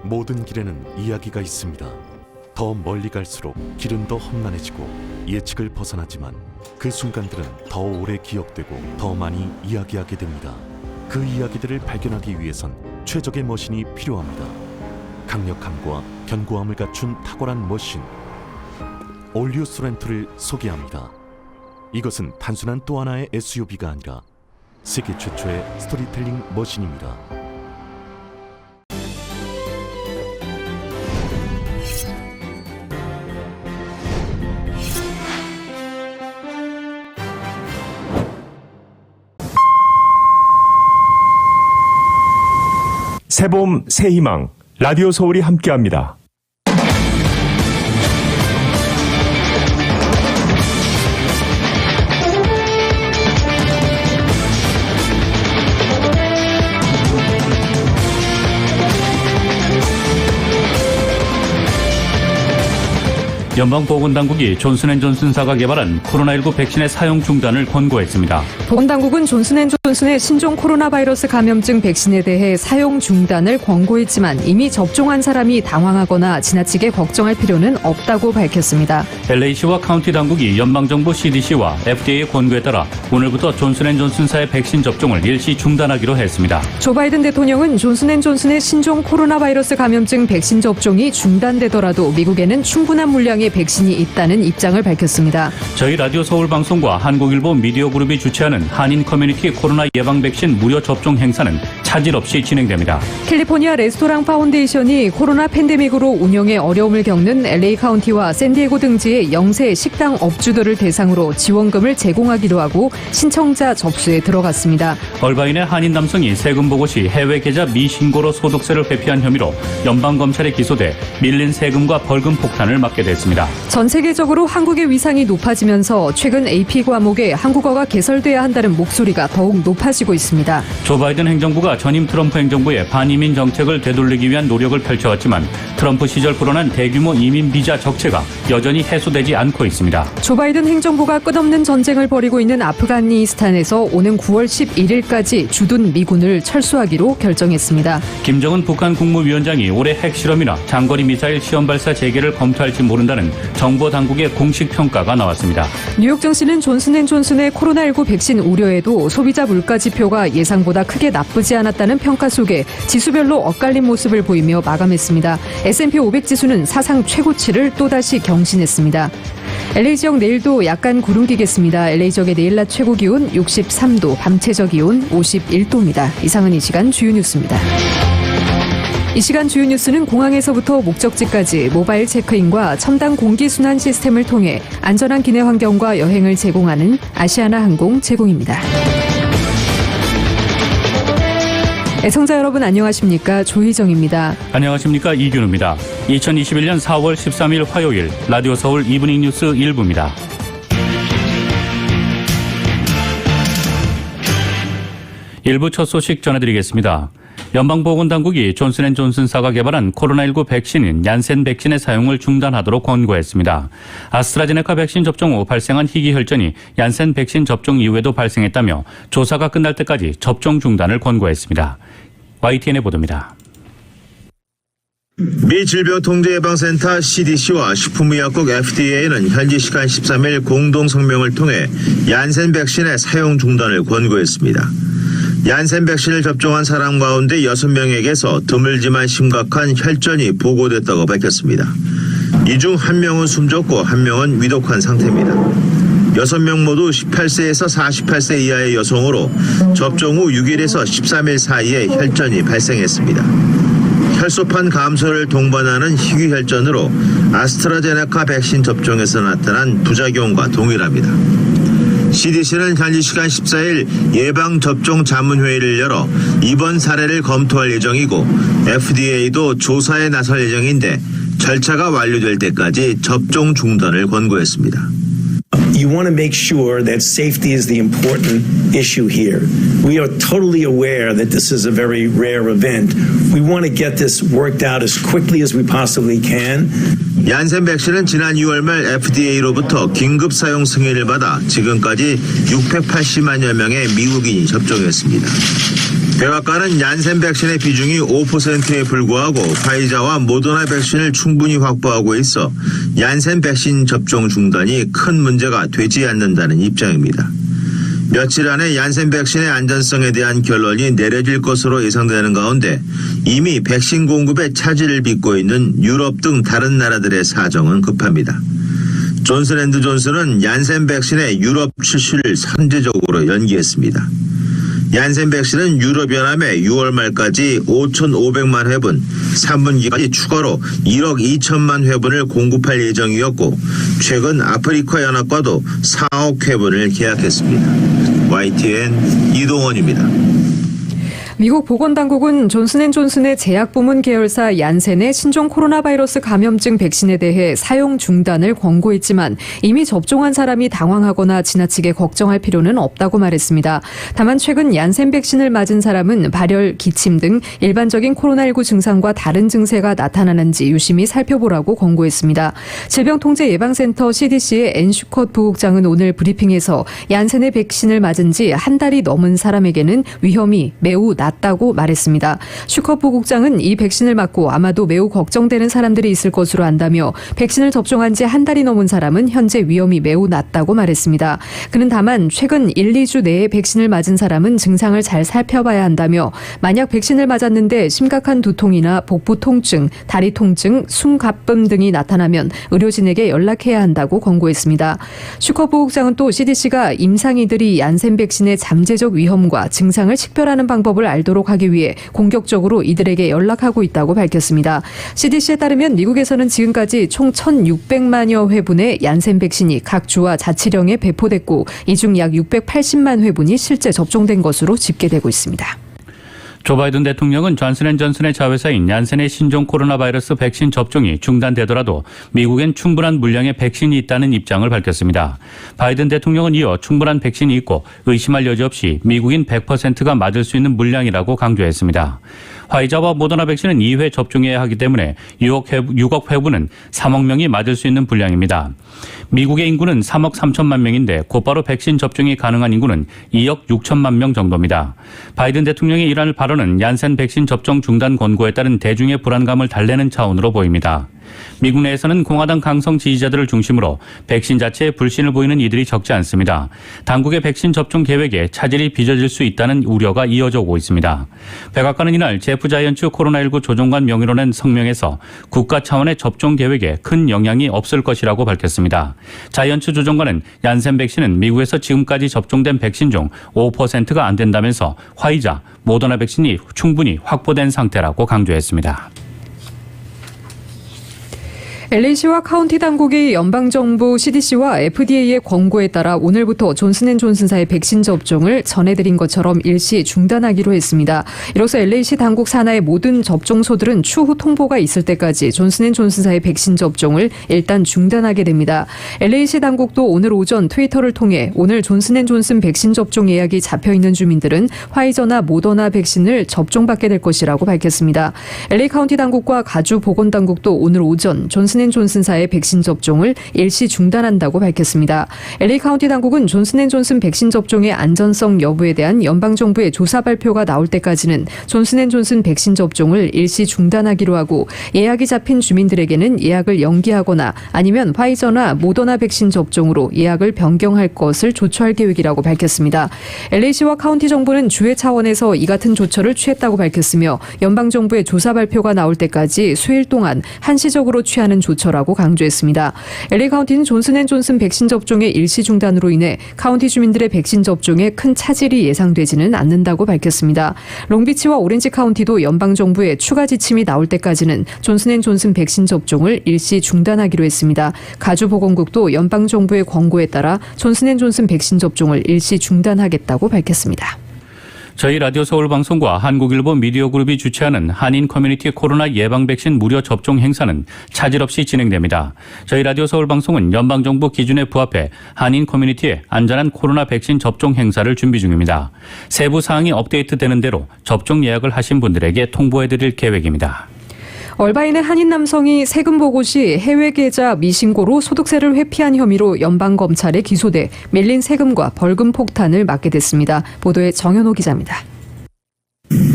모든 길에는 이야기가 있습니다. 더 멀리 갈수록 길은 더 험난해지고 예측을 벗어나지만 그 순간들은 더 오래 기억되고 더 많이 이야기하게 됩니다. 그 이야기들을 발견하기 위해선 최적의 머신이 필요합니다. 강력함과 견고함을 갖춘 탁월한 머신, 올류 소렌토를 소개합니다. 이것은 단순한 또 하나의 SUV가 아니라 세계 최초의 스토리텔링 머신입니다. 새봄 새희망 라디오 서울이 함께합니다. 연방보건당국이 존슨앤존슨사가 개발한 코로나19 백신의 사용 중단을 권고했습니다. 보건당국은 존슨앤존슨의 신종 코로나 바이러스 감염증 백신에 대해 사용 중단을 권고했지만 이미 접종한 사람이 당황하거나 지나치게 걱정할 필요는 없다고 밝혔습니다. LA시와 카운티 당국이 연방정부 CDC와 FDA의 권고에 따라 오늘부터 존슨앤존슨사의 백신 접종을 일시 중단하기로 했습니다. 조 바이든 대통령은 존슨앤존슨의 신종 코로나 바이러스 감염증 백신 접종이 중단되더라도 미국에는 충분한 물량의 백신이 있다는 입장을 밝혔습니다. 저희 라디오 서울 방송과 한국일보 미디어 그룹이 주최하는 한인 커뮤니티 코로나 예방 백신 무료 접종 행사는 차질 없이 진행됩니다. 캘리포니아 레스토랑 파운데이션이 코로나 팬데믹으로 운영에 어려움을 겪는 LA 카운티와 샌디에고 등지의 영세 식당 업주들을 대상으로 지원금을 제공하기로 하고 신청자 접수에 들어갔습니다. 얼바인의 한인 남성이 세금 보고 시 해외 계좌 미신고로 소득세를 회피한 혐의로 연방검찰에 기소돼 밀린 세금과 벌금 폭탄을 맞게 됐습니다. 전 세계적으로 한국의 위상이 높아지면서 최근 AP 과목에 한국어가 개설돼야 한다는 목소리가 더욱 높아지고 있습니다. 조 바이든 행정부가 전임 트럼프 행정부의 반이민 정책을 되돌리기 위한 노력을 펼쳐왔지만 트럼프 시절 불어난 대규모 이민 비자 적체가 여전히 해소되지 않고 있습니다. 조 바이든 행정부가 끝없는 전쟁을 벌이고 있는 아프가니스탄에서 오는 9월 11일까지 주둔 미군을 철수하기로 결정했습니다. 김정은 북한 국무위원장이 올해 핵실험이나 장거리 미사일 시험 발사 재개를 검토할지 모른다는 정보 당국의 공식 평가가 나왔습니다. 뉴욕 증시는 존슨앤존슨의 코로나19 백신 우려에도 소비자 물가 지표가 예상보다 크게 나쁘지 않았다는 평가 속에 지수별로 엇갈린 모습을 보이며 마감했습니다. S&P 500 지수는 사상 최고치를 또다시 경신했습니다. LA 지역 내일도 약간 구름 끼겠습니다. LA 지역의 내일 낮 최고 기온 63도, 밤 최저 기온 51도입니다. 이상은 이 시간 주요 뉴스입니다. 이 시간 주요 뉴스는 공항에서부터 목적지까지 모바일 체크인과 첨단 공기순환 시스템을 통해 안전한 기내 환경과 여행을 제공하는 아시아나 항공 제공입니다. 애청자 여러분 안녕하십니까? 조희정입니다. 안녕하십니까? 이균우입니다. 2021년 4월 13일 화요일 라디오 서울 이브닝 뉴스 1부입니다. 일부 첫 소식 전해드리겠습니다. 연방보건당국이 존슨앤존슨사가 개발한 코로나19 백신인 얀센 백신의 사용을 중단하도록 권고했습니다. 아스트라제네카 백신 접종 후 발생한 희귀혈전이 얀센 백신 접종 이후에도 발생했다며 조사가 끝날 때까지 접종 중단을 권고했습니다. YTN의 보도입니다. 미 질병통제예방센터 CDC와 식품의약국 FDA는 현지 시간 13일 공동 성명을 통해 얀센 백신의 사용 중단을 권고했습니다. 얀센 백신을 접종한 사람 가운데 6명에게서 드물지만 심각한 혈전이 보고됐다고 밝혔습니다. 이 중 1명은 숨졌고 1명은 위독한 상태입니다. 6명 모두 18세에서 48세 이하의 여성으로 접종 후 6일에서 13일 사이에 혈전이 발생했습니다. 혈소판 감소를 동반하는 희귀혈전으로 아스트라제네카 백신 접종에서 나타난 부작용과 동일합니다. CDC는 현지 시간 14일 예방접종 자문회의를 열어 이번 사례를 검토할 예정이고 FDA도 조사에 나설 예정인데 절차가 완료될 때까지 접종 중단을 권고했습니다. You want to make sure that safety is the important issue here. We are totally aware that this is a very rare event. We want to get this worked out as quickly as we possibly can. 얀센 백신은 지난 6월 말 FDA로부터 긴급 사용 승인을 받아 지금까지 680만여 명의 미국인이 접종했습니다. 백악관은 얀센 백신의 비중이 5%에 불과하고 화이자와 모더나 백신을 충분히 확보하고 있어 얀센 백신 접종 중단이 큰 문제가 되지 않는다는 입장입니다. 며칠 안에 얀센 백신의 안전성에 대한 결론이 내려질 것으로 예상되는 가운데 이미 백신 공급에 차질을 빚고 있는 유럽 등 다른 나라들의 사정은 급합니다. 존슨앤드존슨은 얀센 백신의 유럽 출시를 선제적으로 연기했습니다. 얀센 백신은 유럽연합에 6월 말까지 5,500만 회분, 3분기까지 추가로 1억 2천만 회분을 공급할 예정이었고 최근 아프리카 연합과도 4억 회분을 계약했습니다. YTN 이동원입니다. 미국 보건당국은 존슨앤존슨의 제약부문 계열사 얀센의 신종 코로나 바이러스 감염증 백신에 대해 사용 중단을 권고했지만 이미 접종한 사람이 당황하거나 지나치게 걱정할 필요는 없다고 말했습니다. 다만 최근 얀센 백신을 맞은 사람은 발열, 기침 등 일반적인 코로나19 증상과 다른 증세가 나타나는지 유심히 살펴보라고 권고했습니다. 질병통제예방센터 CDC의 앤 슈컷 부국장은 오늘 브리핑에서 얀센의 백신을 맞은 지 한 달이 넘은 사람에게는 위험이 매우 낮다고 말했습니다. 슈컷 부국장은 이 백신을 맞고 아마도 매우 걱정되는 사람들이 있을 것으로 안다며 백신을 접종한 지 한 달이 넘은 사람은 현재 위험이 매우 낮다고 말했습니다. 그는 다만 최근 1, 2주 내에 백신을 맞은 사람은 증상을 잘 살펴봐야 한다며 만약 백신을 맞았는데 심각한 두통이나 복부 통증, 다리 통증, 숨가쁨 등이 나타나면 의료진에게 연락해야 한다고 권고했습니다. 슈컷 부국장은 또 CDC가 임상이들이 얀센 백신의 잠재적 위험과 증상을 식별하는 방법을 알도록 하기 위해 공격적으로 이들에게 연락하고 있다고 밝혔습니다. CDC에 따르면 미국에서는 지금까지 총 1,600만여 회분의 얀센 백신이 각 주와 자치령에 배포됐고 이 중 약 680만 회분이 실제 접종된 것으로 집계되고 있습니다. 조 바이든 대통령은 존슨앤존슨의 자회사인 얀센의 신종 코로나 바이러스 백신 접종이 중단되더라도 미국엔 충분한 물량의 백신이 있다는 입장을 밝혔습니다. 바이든 대통령은 이어 충분한 백신이 있고 의심할 여지 없이 미국인 100%가 맞을 수 있는 물량이라고 강조했습니다. 화이자와 모더나 백신은 2회 접종해야 하기 때문에 6억 회분은 3억 명이 맞을 수 있는 분량입니다. 미국의 인구는 3억 3천만 명인데 곧바로 백신 접종이 가능한 인구는 2억 6천만 명 정도입니다. 바이든 대통령의 이러한 발언은 얀센 백신 접종 중단 권고에 따른 대중의 불안감을 달래는 차원으로 보입니다. 미국 내에서는 공화당 강성 지지자들을 중심으로 백신 자체에 불신을 보이는 이들이 적지 않습니다. 당국의 백신 접종 계획에 차질이 빚어질 수 있다는 우려가 이어져 오고 있습니다. 백악관은 이날 제프 자이언츠 코로나19 조종관 명의로 낸 성명에서 국가 차원의 접종 계획에 큰 영향이 없을 것이라고 밝혔습니다. 자이언츠 조종관은 얀센 백신은 미국에서 지금까지 접종된 백신 중 5%가 안 된다면서 화이자, 모더나 백신이 충분히 확보된 상태라고 강조했습니다. LA시와 카운티 당국이 연방정부 CDC와 FDA의 권고에 따라 오늘부터 존슨앤존슨사의 백신 접종을 전해드린 것처럼 일시 중단하기로 했습니다. 이로써 LA시 당국 산하의 모든 접종소들은 추후 통보가 있을 때까지 존슨앤존슨사의 백신 접종을 일단 중단하게 됩니다. LA시 당국도 오늘 오전 트위터를 통해 오늘 존슨앤존슨 백신 접종 예약이 잡혀있는 주민들은 화이저나 모더나 백신을 접종받게 될 것이라고 밝혔습니다. LA 카운티 당국과 가주 보건당국도 오늘 오전 존슨앤존슨사의 백신 접종을 일시 중단한다고 밝혔습니다. LA 카운티 당국은 존슨앤존슨 백신 접종의 안전성 여부에 대한 연방정부의 조사 발표가 나올 때까지는 존슨앤존슨 백신 접종을 일시 중단하기로 하고 예약이 잡힌 주민들에게는 예약을 연기하거나 아니면 화이저나 모더나 백신 접종으로 예약을 변경할 것을 조처할 계획이라고 밝혔습니다. LA시와 카운티 정부는 주회 차원에서 이 같은 조처를 취했다고 밝혔으며 연방정부의 조사 발표가 나올 때까지 수일 동안 한시적으로 취하는 조처라고 강조했습니다. LA 카운티는 존슨앤존슨 백신 접종의 일시 중단으로 인해 카운티 주민들의 백신 접종에 큰 차질이 예상되지는 않는다고 밝혔습니다. 롱비치와 오렌지 카운티도 연방정부의 추가 지침이 나올 때까지는 존슨앤존슨 백신 접종을 일시 중단하기로 했습니다. 가주보건국도 연방정부의 권고에 따라 존슨앤존슨 백신 접종을 일시 중단하겠다고 밝혔습니다. 저희 라디오 서울 방송과 한국일보 미디어 그룹이 주최하는 한인 커뮤니티 코로나 예방 백신 무료 접종 행사는 차질 없이 진행됩니다. 저희 라디오 서울 방송은 연방정부 기준에 부합해 한인 커뮤니티의 안전한 코로나 백신 접종 행사를 준비 중입니다. 세부 사항이 업데이트되는 대로 접종 예약을 하신 분들에게 통보해드릴 계획입니다. 얼바인의 한인 남성이 세금 보고 시 해외 계좌 미신고로 소득세를 회피한 혐의로 연방검찰에 기소돼 밀린 세금과 벌금 폭탄을 맞게 됐습니다. 보도에 정현호 기자입니다.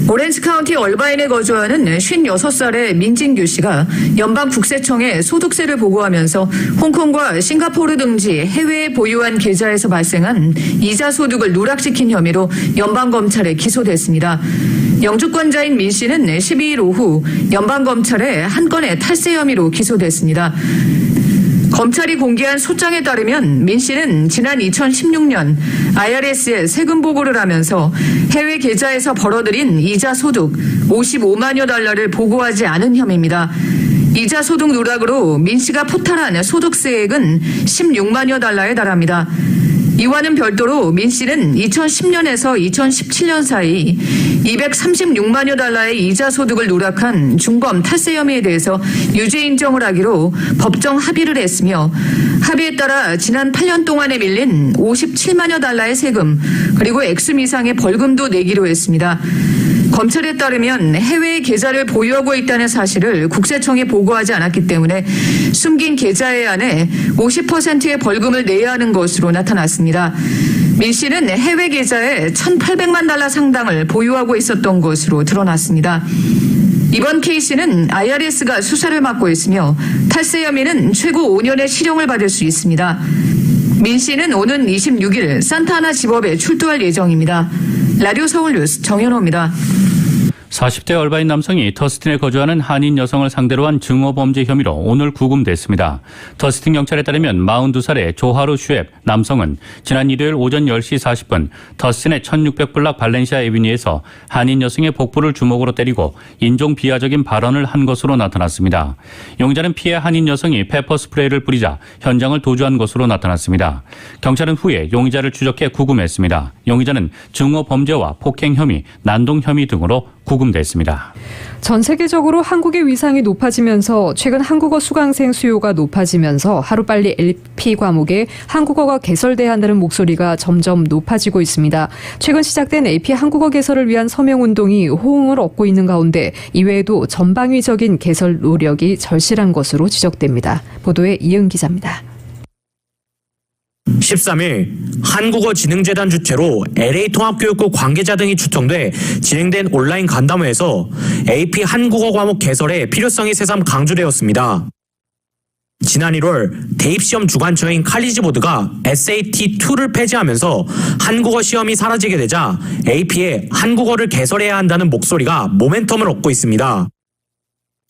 오렌지 카운티 얼바인에 거주하는 56살의 민진규 씨가 연방 국세청에 소득세를 보고하면서 홍콩과 싱가포르 등지 해외에 보유한 계좌에서 발생한 이자 소득을 누락시킨 혐의로 연방검찰에 기소됐습니다. 영주권자인 민 씨는 12일 오후 연방검찰에 한 건의 탈세 혐의로 기소됐습니다. 검찰이 공개한 소장에 따르면 민 씨는 지난 2016년 IRS에 세금 보고를 하면서 해외 계좌에서 벌어들인 이자 소득 55만여 달러를 보고하지 않은 혐의입니다. 이자 소득 누락으로 민 씨가 포탈한 소득세액은 16만여 달러에 달합니다. 이와는 별도로 민 씨는 2010년에서 2017년 사이 236만여 달러의 이자 소득을 누락한 중범 탈세 혐의에 대해서 유죄 인정을 하기로 법정 합의를 했으며 합의에 따라 지난 8년 동안에 밀린 57만여 달러의 세금 그리고 액수 이상의 벌금도 내기로 했습니다. 검찰에 따르면 해외 계좌를 보유하고 있다는 사실을 국세청에 보고하지 않았기 때문에 숨긴 계좌에 한해 50%의 벌금을 내야 하는 것으로 나타났습니다. 민 씨는 해외 계좌에 1,800만 달러 상당을 보유하고 있었던 것으로 드러났습니다. 이번 케이스는 IRS가 수사를 맡고 있으며 탈세 혐의는 최고 5년의 실형을 받을 수 있습니다. 민 씨는 오는 26일 산타하나 지법에 출두할 예정입니다. 라디오 서울뉴스 정현호입니다. 40대 얼바인 남성이 터스틴에 거주하는 한인 여성을 상대로 한 증오범죄 혐의로 오늘 구금됐습니다. 터스틴 경찰에 따르면 42살의 조하루 슈앱 남성은 지난 일요일 오전 10시 40분 터스틴의 1600블락 발렌시아 에비뉴에서 한인 여성의 복부를 주먹으로 때리고 인종 비하적인 발언을 한 것으로 나타났습니다. 용의자는 피해 한인 여성이 페퍼 스프레이를 뿌리자 현장을 도주한 것으로 나타났습니다. 경찰은 후에 용의자를 추적해 구금했습니다. 용의자는 증오범죄와 폭행 혐의, 난동 혐의 등으로 구금됐습니다. 전 세계적으로 한국의 위상이 높아지면서 최근 한국어 수강생 수요가 높아지면서 하루빨리 LP 과목에 한국어가 개설돼야 한다는 목소리가 점점 높아지고 있습니다. 최근 시작된 AP 한국어 개설을 위한 서명운동이 호응을 얻고 있는 가운데 이외에도 전방위적인 개설 노력이 절실한 것으로 지적됩니다. 보도에 이은 기자입니다. 13일 한국어진흥재단 주최로 LA통합교육부 관계자 등이 초청돼 진행된 온라인 간담회에서 AP 한국어 과목 개설의 필요성이 새삼 강조되었습니다. 지난 1월 대입시험 주관처인 칼리지보드가 SAT2를 폐지하면서 한국어 시험이 사라지게 되자 AP에 한국어를 개설해야 한다는 목소리가 모멘텀을 얻고 있습니다.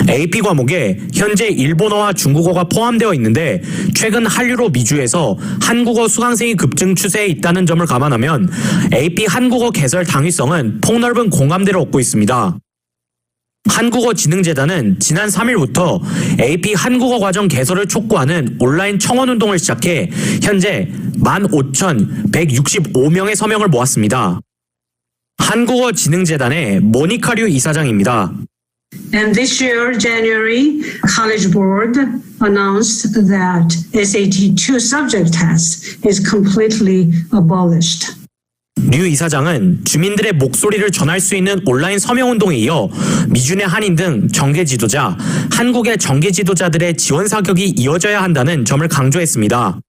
AP 과목에 현재 일본어와 중국어가 포함되어 있는데 최근 한류로 미주에서 한국어 수강생이 급증 추세에 있다는 점을 감안하면 AP 한국어 개설 당위성은 폭넓은 공감대를 얻고 있습니다. 한국어진흥재단은 지난 3일부터 AP 한국어 과정 개설을 촉구하는 온라인 청원운동을 시작해 현재 15,165명의 서명을 모았습니다. 한국어진흥재단의 모니카류 이사장입니다. And this year, January, College Board announced that SAT2 subject test is completely abolished. 류 이사장은 주민들의 목소리를 전할 수 있는 온라인 서명운동에 이어 미준의 한인 등 정계 지도자, 한국의 정계 지도자들의 지원 사격이 이어져야 한다는 점을 강조했습니다.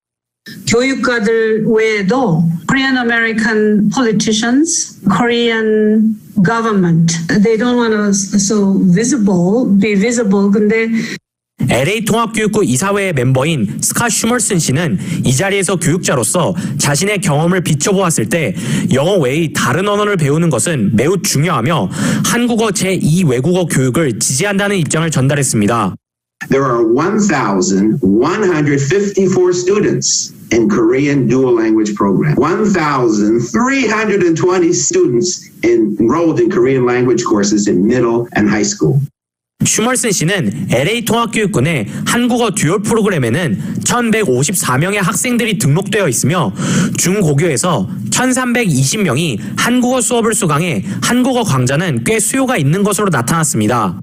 교육가들 외에도 Korean American politicians, Korean government, they don't want to be visible. 근데 LA 통합교육부 이사회의 멤버인 스카 슈멀슨 씨는 이 자리에서 교육자로서 자신의 경험을 비춰보았을 때 영어 외의 다른 언어를 배우는 것은 매우 중요하며 한국어 제2 외국어 교육을 지지한다는 입장을 전달했습니다. There are 1,154 students in Korean dual language program. 1,320 students enrolled in Korean language courses in middle and high school. 슈멀슨 씨는 LA 통합교육군의 한국어 듀얼 프로그램에는 1,154명의 학생들이 등록되어 있으며 중고교에서 1,320명이 한국어 수업을 수강해 한국어 강좌는 꽤 수요가 있는 것으로 나타났습니다.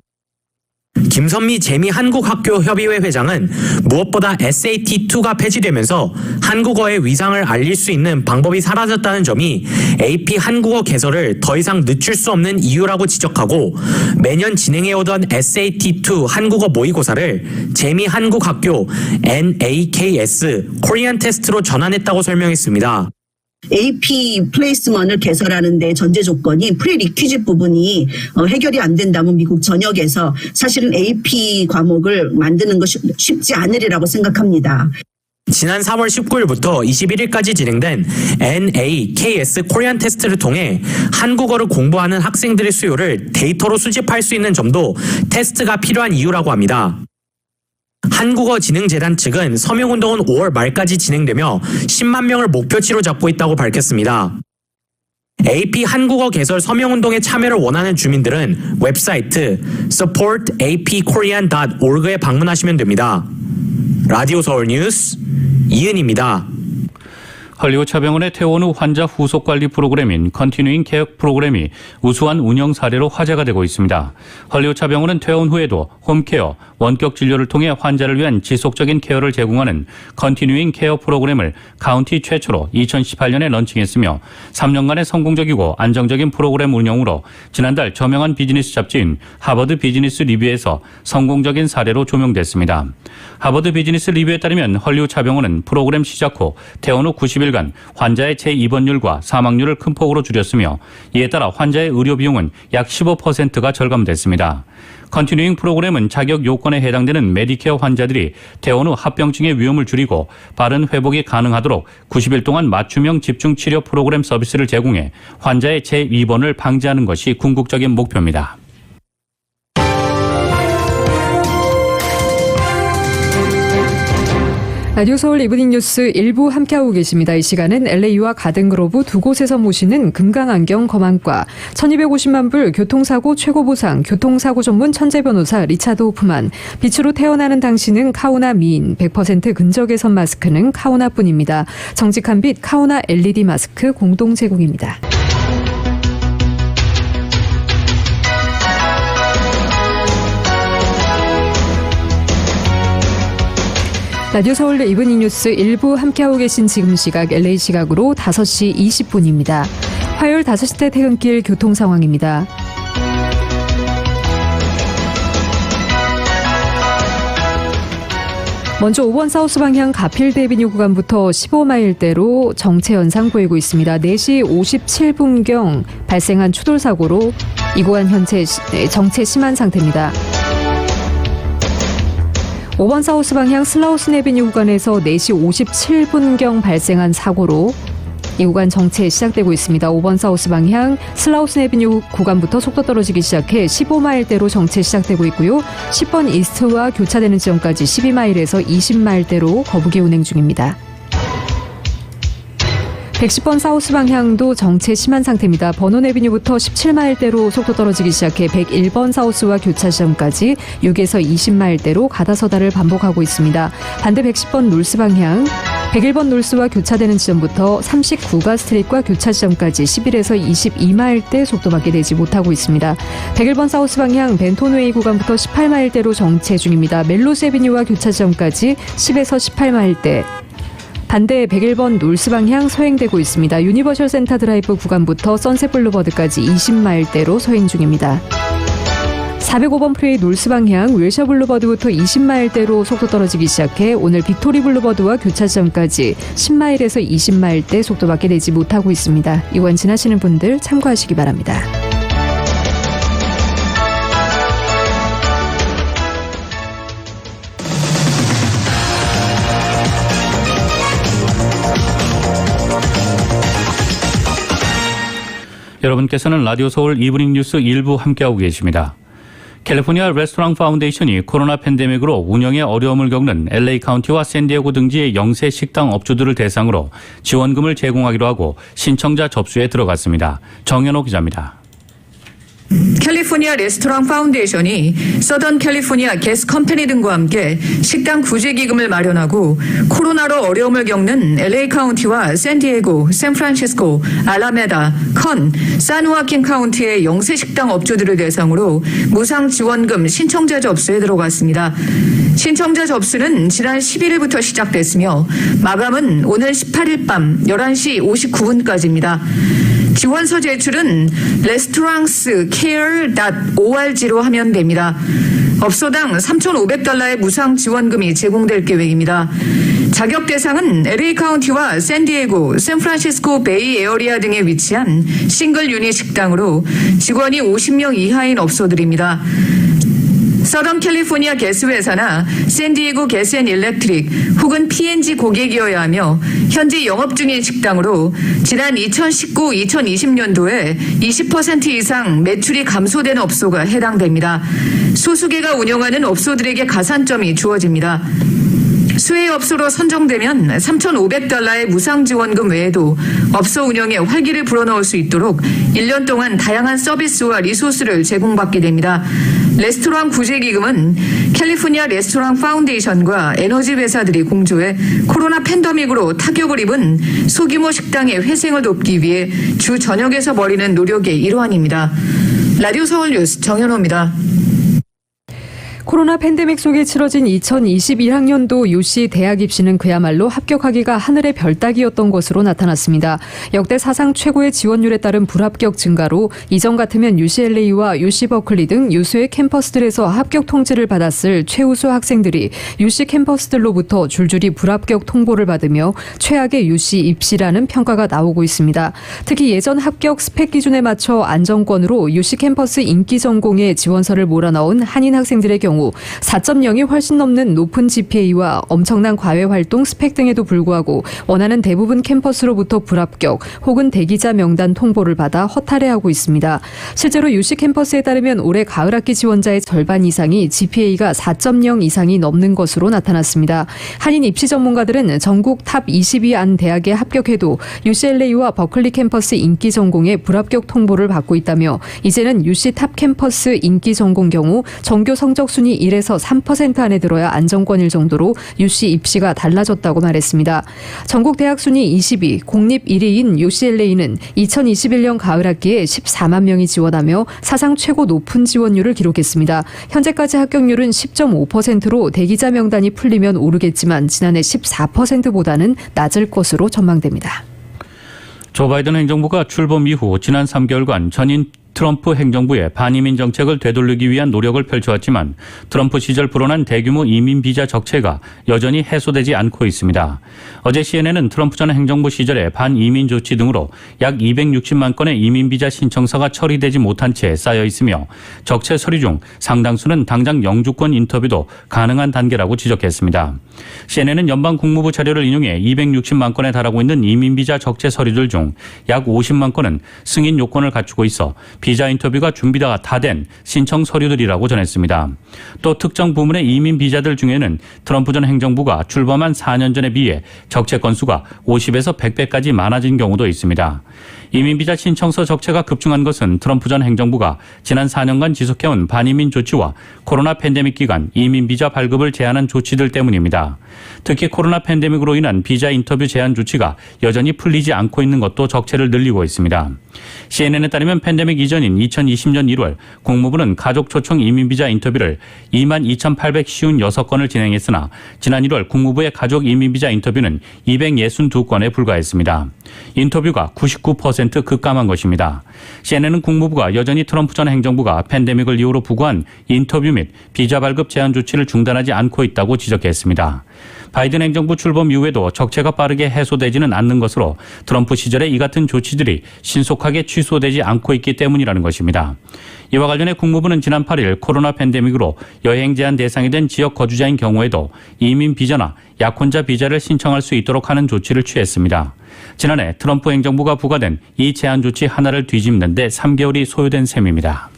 김선미 재미한국학교협의회 회장은 무엇보다 SAT2가 폐지되면서 한국어의 위상을 알릴 수 있는 방법이 사라졌다는 점이 AP 한국어 개설을 더 이상 늦출 수 없는 이유라고 지적하고 매년 진행해오던 SAT2 한국어 모의고사를 재미한국학교 NAKS 코리안 테스트로 전환했다고 설명했습니다. AP 플레이스먼을 개설하는 데 전제 조건이 프리리퀴짓 부분이 해결이 안 된다면 미국 전역에서 사실은 AP 과목을 만드는 것이 쉽지 않으리라고 생각합니다. 지난 3월 19일부터 21일까지 진행된 NAKS 코리안 테스트를 통해 한국어를 공부하는 학생들의 수요를 데이터로 수집할 수 있는 점도 테스트가 필요한 이유라고 합니다. 한국어진흥재단 측은 서명운동은 5월 말까지 진행되며 10만 명을 목표치로 잡고 있다고 밝혔습니다. AP 한국어 개설 서명운동에 참여를 원하는 주민들은 웹사이트 supportapkorean.org에 방문하시면 됩니다. 라디오 서울 뉴스 이은입니다. 헐리우드차병원의 퇴원 후 환자 후속 관리 프로그램인 컨티뉴잉 케어 프로그램이 우수한 운영 사례로 화제가 되고 있습니다. 헐리우드차병원은 퇴원 후에도 홈케어, 원격 진료를 통해 환자를 위한 지속적인 케어를 제공하는 컨티뉴잉 케어 프로그램을 카운티 최초로 2018년에 런칭했으며 3년간의 성공적이고 안정적인 프로그램 운영으로 지난달 저명한 비즈니스 잡지인 하버드 비즈니스 리뷰에서 성공적인 사례로 조명됐습니다. 하버드 비즈니스 리뷰에 따르면 헐리우드차병원은 프로그램 시작 후 퇴원 후 90일간 환자의 재입원율과 사망률을 큰 폭으로 줄였으며 이에 따라 환자의 의료 비용은 약 15%가 절감됐습니다. 컨티뉴잉 프로그램은 자격 요건에 해당되는 메디케어 환자들이 퇴원 후 합병증의 위험을 줄이고 빠른 회복이 가능하도록 90일 동안 맞춤형 집중 치료 프로그램 서비스를 제공해 환자의 재입원을 방지하는 것이 궁극적인 목표입니다. 라디오 서울 이브닝 뉴스 일부 함께하고 계십니다. 이 시간은 LA와 가든그로브 두 곳에서 모시는 금강안경 검안과 1250만 불 교통사고 최고보상 교통사고 전문 천재변호사 리차드 호프만, 빛으로 태어나는 당신은 카오나 미인, 100% 근적외선 마스크는 카오나뿐입니다. 정직한 빛 카오나 LED 마스크 공동 제공입니다. 라디오 서울 이브닝 뉴스 일부 함께하고 계신 지금 시각 LA 시각으로 5시 20분입니다. 화요일 5시 때 퇴근길 교통 상황입니다. 먼저 5번 사우스 방향 가필드 애비뉴 구간부터 15마일대로 정체 현상 보이고 있습니다. 4시 57분경 발생한 추돌 사고로 이 구간 현재 정체 심한 상태입니다. 5번 사우스 방향 슬라우슨 애비뉴 구간에서 4시 57분경 발생한 사고로 이 구간 정체 시작되고 있습니다. 5번 사우스 방향 슬라우슨 애비뉴 구간부터 속도 떨어지기 시작해 15마일대로 정체 시작되고 있고요. 10번 이스트와 교차되는 지점까지 12마일에서 20마일대로 거북이 운행 중입니다. 110번 사우스 방향도 정체 심한 상태입니다. 버논 애비뉴부터 17마일대로 속도 떨어지기 시작해 101번 사우스와 교차 지점까지 6에서 20마일대로 가다서다를 반복하고 있습니다. 반대 110번 놀스 방향 101번 놀스와 교차되는 지점부터 39가 스트릿과 교차 지점까지 11에서 22마일대 속도밖에 내지 못하고 있습니다. 101번 사우스 방향 벤톤웨이 구간부터 18마일대로 정체 중입니다. 멜로스 애비뉴와 교차 지점까지 10에서 18마일대. 반대 101번 놀스 방향 서행되고 있습니다. 유니버셜 센터 드라이브 구간부터 선셋 블루버드까지 20마일대로 서행 중입니다. 405번 프레이 놀스 방향 웰셔 블루버드부터 20마일대로 속도 떨어지기 시작해 오늘 빅토리 블루버드와 교차 지점까지 10마일에서 20마일대 속도밖에 내지 못하고 있습니다. 이 구간 지나시는 분들 참고하시기 바랍니다. 여러분께서는 라디오 서울 이브닝 뉴스 일부 함께하고 계십니다. 캘리포니아 레스토랑 파운데이션이 코로나 팬데믹으로 운영에 어려움을 겪는 LA 카운티와 샌디에고 등지의 영세 식당 업주들을 대상으로 지원금을 제공하기로 하고 신청자 접수에 들어갔습니다. 정현호 기자입니다. 캘리포니아 레스토랑 파운데이션이 서던 캘리포니아 게스 컴퍼니 등과 함께 식당 구제 기금을 마련하고 코로나로 어려움을 겪는 LA 카운티와 샌디에고, 샌프란시스코, 알라메다, 컨, 산호아킨 카운티의 영세 식당 업주들을 대상으로 무상 지원금 신청자 접수에 들어갔습니다. 신청자 접수는 지난 11일부터 시작됐으며 마감은 오늘 18일 밤 11시 59분까지입니다. 지원서 제출은 restaurantscare.org로 하면 됩니다. 업소당 $3,500의 무상 지원금이 제공될 계획입니다. 자격 대상은 LA 카운티와 샌디에고, 샌프란시스코 베이 에어리아 등에 위치한 싱글 유닛 식당으로 직원이 50명 이하인 업소들입니다. 서던 캘리포니아 게스 회사나 샌디에고 게스 앤 일렉트릭 혹은 P&G 고객이어야 하며 현재 영업 중인 식당으로 지난 2019-2020년도에 20% 이상 매출이 감소된 업소가 해당됩니다. 소수개가 운영하는 업소들에게 가산점이 주어집니다. 수혜 업소로 선정되면 $3,500의 무상 지원금 외에도 업소 운영에 활기를 불어넣을 수 있도록 1년 동안 다양한 서비스와 리소스를 제공받게 됩니다. 레스토랑 구제기금은 캘리포니아 레스토랑 파운데이션과 에너지 회사들이 공조해 코로나 팬데믹으로 타격을 입은 소규모 식당의 회생을 돕기 위해 주 전역에서 벌이는 노력의 일환입니다. 라디오 서울 뉴스 정현호입니다. 코로나 팬데믹 속에 치러진 2021학년도 UC 대학 입시는 그야말로 합격하기가 하늘의 별 따기였던 것으로 나타났습니다. 역대 사상 최고의 지원율에 따른 불합격 증가로 이전 같으면 UCLA와 UC 버클리 등 유수의 캠퍼스들에서 합격 통지를 받았을 최우수 학생들이 UC 캠퍼스들로부터 줄줄이 불합격 통보를 받으며 최악의 UC 입시라는 평가가 나오고 있습니다. 특히 예전 합격 스펙 기준에 맞춰 안정권으로 UC 캠퍼스 인기 전공에 지원서를 몰아넣은 한인 학생들의 경우 4.0이 훨씬 넘는 높은 GPA와 엄청난 과외 활동 스펙 등에도 불구하고 원하는 대부분 캠퍼스로부터 불합격 혹은 대기자 명단 통보를 받아 허탈해하고 있습니다. 실제로 UC 캠퍼스에 따르면 올해 가을 학기 지원자의 절반 이상이 GPA가 4.0 이상이 넘는 것으로 나타났습니다. 한인 입시 전문가들은 전국 탑 20위 안 대학에 합격해도 UCLA와 버클리 캠퍼스 인기 전공에 불합격 통보를 받고 있다며 이제는 UC 탑 캠퍼스 인기 전공 경우 전교 성적 순위 1에서 3% 안에 들어야 안정권일 정도로 UC 입시가 달라졌다고 말했습니다. 전국 대학 순위 20위, 공립 1위인 UCLA는 2021년 가을 학기에 14만 명이 지원하며 사상 최고 높은 지원율을 기록했습니다. 현재까지 합격률은 10.5%로 대기자 명단이 풀리면 오르겠지만 지난해 14%보다는 낮을 것으로 전망됩니다. 조 바이든 행정부가 출범 이후 지난 3개월간 전임 트럼프 행정부의 반이민 정책을 되돌리기 위한 노력을 펼쳐왔지만 트럼프 시절 불어난 대규모 이민 비자 적체가 여전히 해소되지 않고 있습니다. 어제 CNN은 트럼프 전 행정부 시절의 반이민 조치 등으로 약 260만 건의 이민 비자 신청서가 처리되지 못한 채 쌓여 있으며 적체 서류 중 상당수는 당장 영주권 인터뷰도 가능한 단계라고 지적했습니다. CNN은 연방 국무부 자료를 인용해 260만 건에 달하고 있는 이민 비자 적체 서류들 중 약 50만 건은 승인 요건을 갖추고 있어 비자 인터뷰가 준비가 다 된 신청 서류들이라고 전했습니다. 또 특정 부문의 이민 비자들 중에는 트럼프 전 행정부가 출범한 4년 전에 비해 적체 건수가 50에서 100배까지 많아진 경우도 있습니다. 이민 비자 신청서 적체가 급증한 것은 트럼프 전 행정부가 지난 4년간 지속해온 반이민 조치와 코로나 팬데믹 기간 이민 비자 발급을 제한한 조치들 때문입니다. 특히 코로나 팬데믹으로 인한 비자 인터뷰 제한 조치가 여전히 풀리지 않고 있는 것도 적체를 늘리고 있습니다. CNN에 따르면 팬데믹 이전인 2020년 1월 국무부는 가족 초청 이민 비자 인터뷰를 22,856건을 진행했으나 지난 1월 국무부의 가족 이민 비자 인터뷰는 262건에 불과했습니다. 인터뷰가 99% 급감한 것입니다. CNN은 국무부가 여전히 트럼프 전 행정부가 팬데믹을 이유로 부과한 인터뷰 및 비자 발급 제한 조치를 중단하지 않고 있다고 지적했습니다. 바이든 행정부 출범 이후에도 적체가 빠르게 해소되지는 않는 것으로 트럼프 시절에 이 같은 조치들이 신속하게 취소되지 않고 있기 때문이라는 것입니다. 이와 관련해 국무부는 지난 8일 코로나 팬데믹으로 여행 제한 대상이 된 지역 거주자인 경우에도 이민 비자나 약혼자 비자를 신청할 수 있도록 하는 조치를 취했습니다. 지난해 트럼프 행정부가 부과된 이 제한 조치 하나를 뒤집는 데 3개월이 소요된 셈입니다.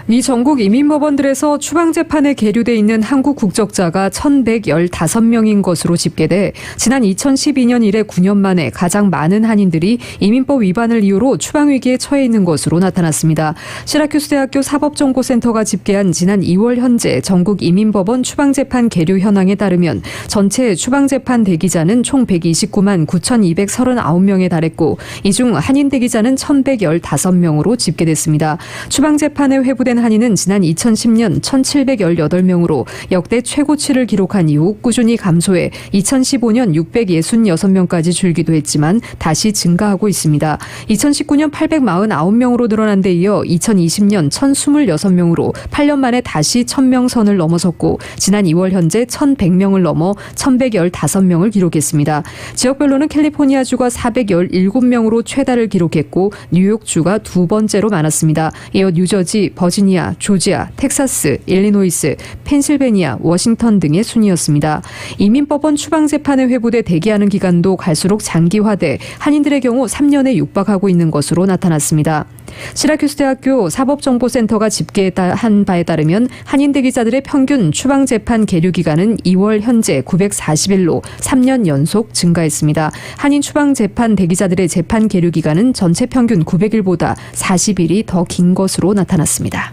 미 전국 이민법원들에서 추방재판에 계류돼 있는 한국 국적자가 1,115명인 것으로 집계돼 지난 2012년 이래 9년 만에 가장 많은 한인들이 이민법 위반을 이유로 추방 위기에 처해 있는 것으로 나타났습니다. 시라큐스 대학교 사법정보센터가 집계한 지난 2월 현재 전국 이민법원 추방재판 계류 현황에 따르면 전체 추방재판 대기자는 총 129만 9,239명에 달했고 이 중 한인 대기자는 1,115명으로 집계됐습니다. 추방재판에 회부된 구속된 한인은 지난 2010년 1,718명으로 역대 최고치를 기록한 이후 꾸준히 감소해 2015년 666명까지 줄기도 했지만 다시 증가하고 있습니다. 2019년 849명으로 늘어난 데 이어 2020년 1,026명으로 8년 만에 다시 1,000명 선을 넘어섰고 지난 2월 현재 1,100명을 넘어 1,115명을 기록했습니다. 지역별로는 캘리포니아주가 417명으로 최다를 기록했고 뉴욕주가 두 번째로 많았습니다. 이어 뉴저지, 버지니아, 조지아, 텍사스, 일리노이스, 펜실베니아, 워싱턴 등의 순이었습니다. 이민법원 추방재판에 회부돼 대기하는 기간도 갈수록 장기화돼 한인들의 경우 3년에 육박하고 있는 것으로 나타났습니다. 시라큐스 대학교 사법정보센터가 집계한 바에 따르면 한인 대기자들의 평균 추방재판 계류 기간은 2월 현재 940일로 3년 연속 증가했습니다. 한인 추방재판 대기자들의 재판 계류 기간은 전체 평균 900일보다 40일이 더 긴 것으로 나타났습니다.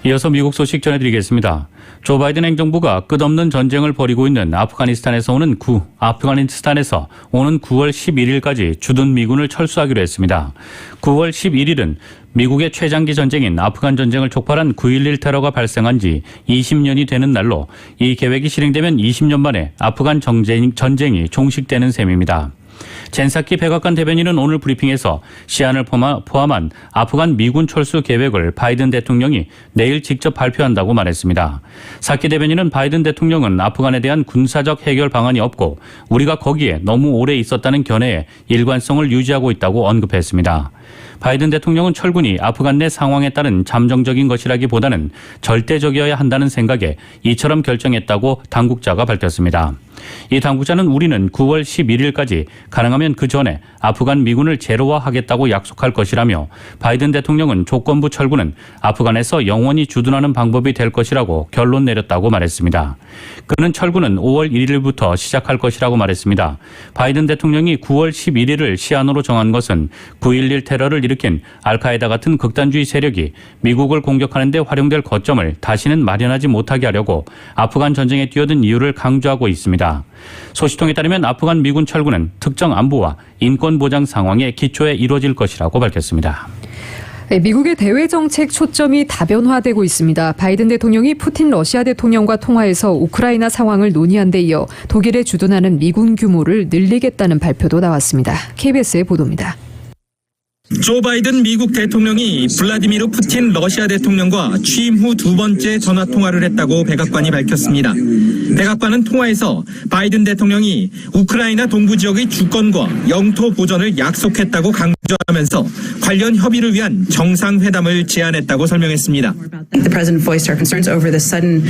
이어서 미국 소식 전해드리겠습니다. 조 바이든 행정부가 끝없는 전쟁을 벌이고 있는 아프가니스탄에서 오는 9월 11일까지 주둔 미군을 철수하기로 했습니다. 9월 11일은 미국의 최장기 전쟁인 아프간 전쟁을 촉발한 9.11 테러가 발생한 지 20년이 되는 날로 이 계획이 실행되면 20년 만에 아프간 전쟁이 종식되는 셈입니다. 젠사키 백악관 대변인은 오늘 브리핑에서 시안을 포함한 아프간 미군 철수 계획을 바이든 대통령이 내일 직접 발표한다고 말했습니다. 사키 대변인은 바이든 대통령은 아프간에 대한 군사적 해결 방안이 없고 우리가 거기에 너무 오래 있었다는 견해에 일관성을 유지하고 있다고 언급했습니다. 바이든 대통령은 철군이 아프간 내 상황에 따른 잠정적인 것이라기보다는 절대적이어야 한다는 생각에 이처럼 결정했다고 당국자가 밝혔습니다. 이 당국자는 우리는 9월 11일까지 가능하면 그 전에 아프간 미군을 제로화하겠다고 약속할 것이라며 바이든 대통령은 조건부 철군은 아프간에서 영원히 주둔하는 방법이 될 것이라고 결론 내렸다고 말했습니다. 그는 철군은 5월 1일부터 시작할 것이라고 말했습니다. 바이든 대통령이 9월 11일을 시한으로 정한 것은 9.11 테러를 일으킨 알카에다 같은 극단주의 세력이 미국을 공격하는 데 활용될 거점을 다시는 마련하지 못하게 하려고 아프간 전쟁에 뛰어든 이유를 강조하고 있습니다. 소식통에 따르면 아프간 미군 철군은 특정 안보와 인권 보장 상황에 기초해 이루어질 것이라고 밝혔습니다. 미국의 대외 정책 초점이 다변화되고 있습니다. 바이든 대통령이 푸틴 러시아 대통령과 통화해서 우크라이나 상황을 논의한 데 이어 독일에 주둔하는 미군 규모를 늘리겠다는 발표도 나왔습니다. KBS의 보도입니다. 조 바이든 미국 대통령이 블라디미르 푸틴 러시아 대통령과 취임 후 두 번째 전화 통화를 했다고 백악관이 밝혔습니다. 백악관은 통화에서 바이든 대통령이 우크라이나 동부 지역의 주권과 영토 보전을 약속했다고 강조하면서 관련 협의를 위한 정상회담을 제안했다고 설명했습니다. The president voiced our concerns over the sudden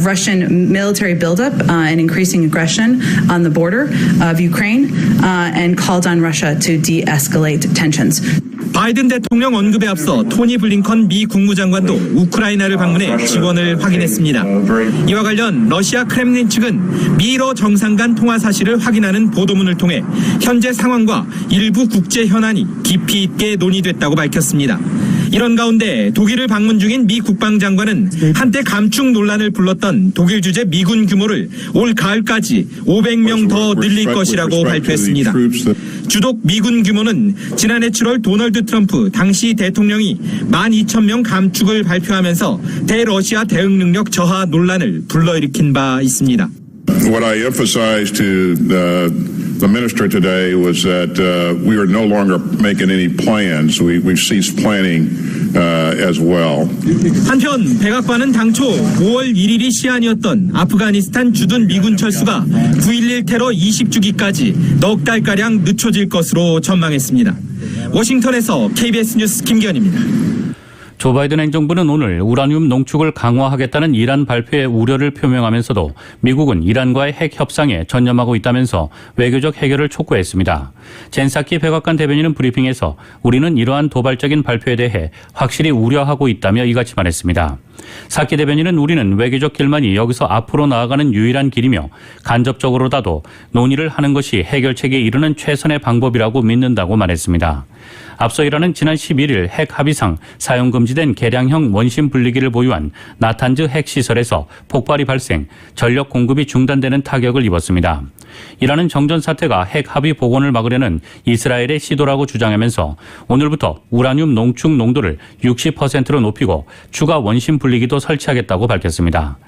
Russian military buildup and increasing aggression on the border of Ukraine and called on Russia to de-escalate tensions. 바이든 대통령 언급에 앞서 토니 블링컨 미 국무장관도 우크라이나를 방문해 지원을 확인했습니다. 이와 관련 러시아 크렘린 측은 미러 정상 간 통화 사실을 확인하는 보도문을 통해 현재 상황과 일부 국제 현안이 깊이 있게 논의됐다고 밝혔습니다. 이런 가운데 독일을 방문 중인 미 국방장관은 한때 감축 논란을 불렀던 독일 주재 미군 규모를 올 가을까지 500명 더 늘릴 것이라고 발표했습니다. 주독 미군 규모는 지난해 7월 도널드 트럼프 당시 대통령이 12,000명 감축을 발표하면서 대러시아 대응 능력 저하 논란을 불러일으킨 바 있습니다. What I emphasized to the minister today was that we are no longer making any plans. We've ceased planning as well. 한편 백악관은 당초 5월 1일이 시한이었던 아프가니스탄 주둔 미군 철수가 9.11 테러 20주기까지 넉 달가량 늦춰질 것으로 전망했습니다. 워싱턴에서 KBS 뉴스 김기현입니다. 조 바이든 행정부는 오늘 우라늄 농축을 강화하겠다는 이란 발표에 우려를 표명하면서도 미국은 이란과의 핵 협상에 전념하고 있다면서 외교적 해결을 촉구했습니다. 젠사키 백악관 대변인은 브리핑에서 우리는 이러한 도발적인 발표에 대해 확실히 우려하고 있다며 이같이 말했습니다. 사키 대변인은 우리는 외교적 길만이 여기서 앞으로 나아가는 유일한 길이며 간접적으로라도 논의를 하는 것이 해결책에 이르는 최선의 방법이라고 믿는다고 말했습니다. 앞서 이란은 지난 11일 핵 합의상 사용 금지된 개량형 원심 분리기를 보유한 나탄즈 핵시설에서 폭발이 발생, 전력 공급이 중단되는 타격을 입었습니다. 이란은 정전 사태가 핵 합의 복원을 막으려는 이스라엘의 시도라고 주장하면서 오늘부터 우라늄 농축 농도를 60%로 높이고 추가 원심 분리기도 설치하겠다고 밝혔습니다.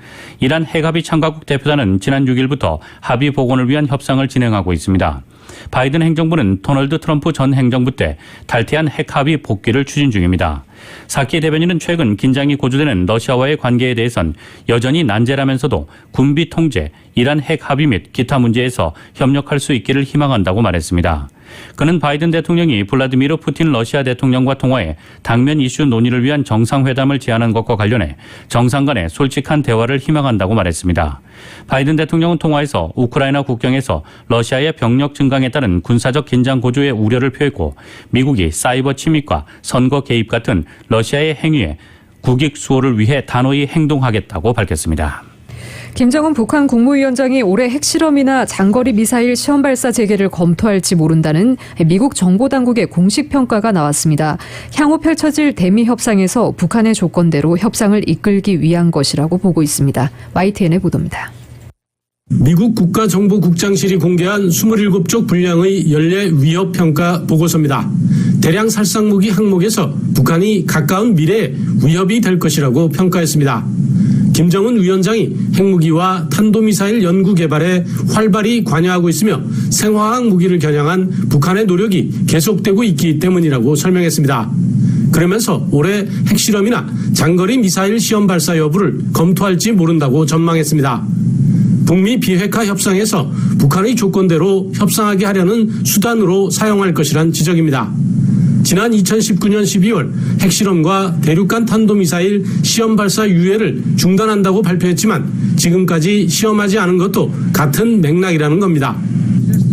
이란 핵 합의 참가국 대표단은 지난 6일부터 합의 복원을 위한 협상을 진행하고 있습니다. 바이든 행정부는 도널드 트럼프 전 행정부 때 탈퇴한 핵 합의 복귀를 추진 중입니다. 사키 대변인은 최근 긴장이 고조되는 러시아와의 관계에 대해선 여전히 난제라면서도 군비 통제, 이란 핵 합의 및 기타 문제에서 협력할 수 있기를 희망한다고 말했습니다. 그는 바이든 대통령이 블라디미르 푸틴 러시아 대통령과 통화해 당면 이슈 논의를 위한 정상회담을 제안한 것과 관련해 정상 간의 솔직한 대화를 희망한다고 말했습니다. 바이든 대통령은 통화에서 우크라이나 국경에서 러시아의 병력 증강에 따른 군사적 긴장 고조의 우려를 표했고 미국이 사이버 침입과 선거 개입 같은 러시아의 행위에 국익 수호를 위해 단호히 행동하겠다고 밝혔습니다. 김정은 북한 국무위원장이 올해 핵실험이나 장거리 미사일 시험 발사 재개를 검토할지 모른다는 미국 정보당국의 공식 평가가 나왔습니다. 향후 펼쳐질 대미 협상에서 북한의 조건대로 협상을 이끌기 위한 것이라고 보고 있습니다. YTN의 보도입니다. 미국 국가정보국장실이 공개한 27쪽 분량의 연례 위협평가 보고서입니다. 대량 살상무기 항목에서 북한이 가까운 미래에 위협이 될 것이라고 평가했습니다. 김정은 위원장이 핵무기와 탄도미사일 연구 개발에 활발히 관여하고 있으며 생화학 무기를 겨냥한 북한의 노력이 계속되고 있기 때문이라고 설명했습니다. 그러면서 올해 핵실험이나 장거리 미사일 시험 발사 여부를 검토할지 모른다고 전망했습니다. 북미 비핵화 협상에서 북한의 조건대로 협상하게 하려는 수단으로 사용할 것이란 지적입니다. 지난 2019년 12월 핵실험과 대륙간 탄도미사일 시험 발사 유예를 중단한다고 발표했지만 지금까지 시험하지 않은 것도 같은 맥락이라는 겁니다.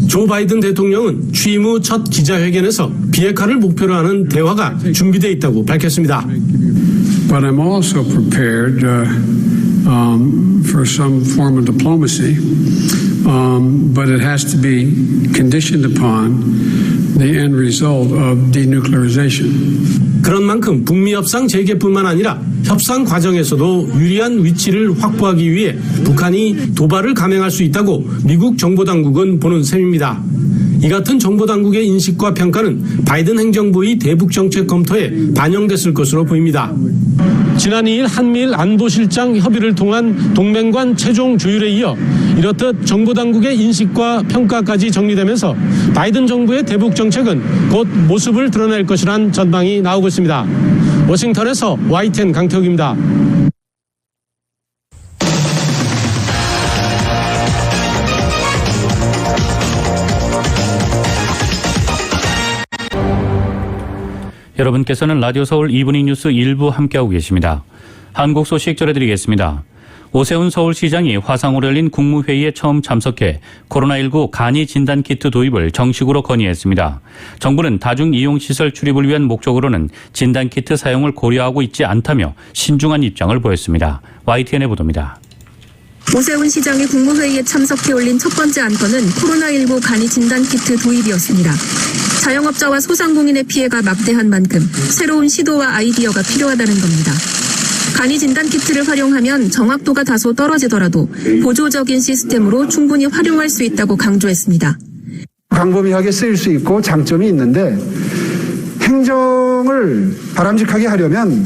조 바이든 대통령은 취임 후 첫 기자회견에서 비핵화를 목표로 하는 대화가 준비되어 있다고 밝혔습니다. But I'm also prepared for some form of diplomacy, but it has to be conditioned upon the end result of denuclearization. 그런 만큼 북미 협상 재개뿐만 아니라 협상 과정에서도 유리한 위치를 확보하기 위해 북한이 도발을 감행할 수 있다고 미국 정보당국은 보는 셈입니다. 이 같은 정보당국의 인식과 평가는 바이든 행정부의 대북정책 검토에 반영됐을 것으로 보입니다. 지난 2일 한미일 안보실장 협의를 통한 동맹 간 최종 조율에 이어 이렇듯 정보당국의 인식과 평가까지 정리되면서 바이든 정부의 대북정책은 곧 모습을 드러낼 것이란 전망이 나오고 있습니다. 워싱턴에서 YTN 강태욱입니다. 여러분께서는 라디오 서울 이브닝 뉴스 1부 함께하고 계십니다. 한국 소식 전해드리겠습니다. 오세훈 서울시장이 화상으로 열린 국무회의에 처음 참석해 코로나19 간이 진단키트 도입을 정식으로 건의했습니다. 정부는 다중이용시설 출입을 위한 목적으로는 진단키트 사용을 고려하고 있지 않다며 신중한 입장을 보였습니다. YTN의 보도입니다. 오세훈 시장이 국무회의에 참석해 올린 첫 번째 안건은 코로나19 간이 진단키트 도입이었습니다. 자영업자와 소상공인의 피해가 막대한 만큼 새로운 시도와 아이디어가 필요하다는 겁니다. 간이 진단키트를 활용하면 정확도가 다소 떨어지더라도 보조적인 시스템으로 충분히 활용할 수 있다고 강조했습니다. 광범위하게 쓰일 수 있고 장점이 있는데 행정을 바람직하게 하려면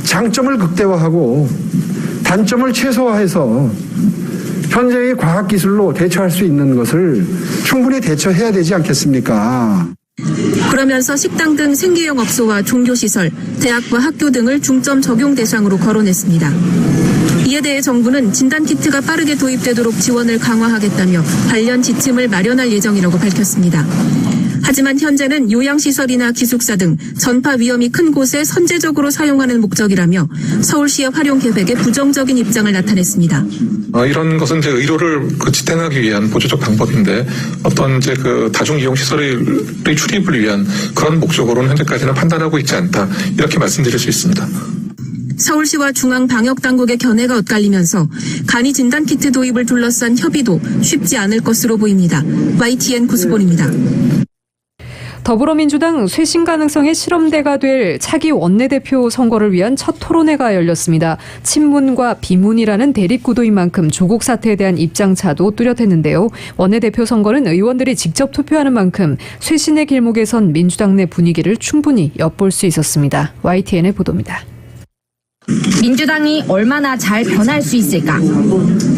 장점을 극대화하고 단점을 최소화해서 현재의 과학기술로 대처할 수 있는 것을 충분히 대처해야 되지 않겠습니까? 그러면서 식당 등 생계형 업소와 종교시설, 대학과 학교 등을 중점 적용 대상으로 거론했습니다. 이에 대해 정부는 진단키트가 빠르게 도입되도록 지원을 강화하겠다며 관련 지침을 마련할 예정이라고 밝혔습니다. 하지만 현재는 요양시설이나 기숙사 등 전파 위험이 큰 곳에 선제적으로 사용하는 목적이라며 서울시의 활용 계획에 부정적인 입장을 나타냈습니다. 이런 것은 이제 의료를 지탱하기 위한 보조적 방법인데 어떤 이제 다중 이용 시설의 출입을 위한 그런 목적으로는 현재까지는 판단하고 있지 않다 이렇게 말씀드릴 수 있습니다. 서울시와 중앙방역당국의 견해가 엇갈리면서 간이 진단키트 도입을 둘러싼 협의도 쉽지 않을 것으로 보입니다. YTN 구수본입니다. 더불어민주당 쇄신 가능성의 실험대가 될 차기 원내대표 선거를 위한 첫 토론회가 열렸습니다. 친문과 비문이라는 대립구도인 만큼 조국 사태에 대한 입장차도 뚜렷했는데요. 원내대표 선거는 의원들이 직접 투표하는 만큼 쇄신의 길목에 선 민주당 내 분위기를 충분히 엿볼 수 있었습니다. YTN의 보도입니다. 민주당이 얼마나 잘 변할 수 있을까?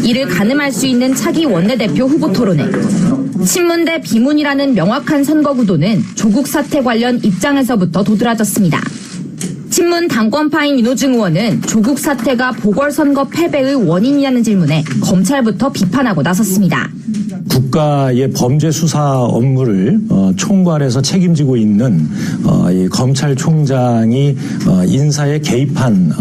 이를 가늠할 수 있는 차기 원내대표 후보 토론회. 친문 대 비문이라는 명확한 선거 구도는 조국 사태 관련 입장에서부터 도드라졌습니다. 친문 당권파인 윤호중 의원은 조국 사태가 보궐선거 패배의 원인이라는 질문에 검찰부터 비판하고 나섰습니다. 국가의 범죄 수사 업무를 총괄해서 책임지고 있는 이 검찰총장이 인사에 개입한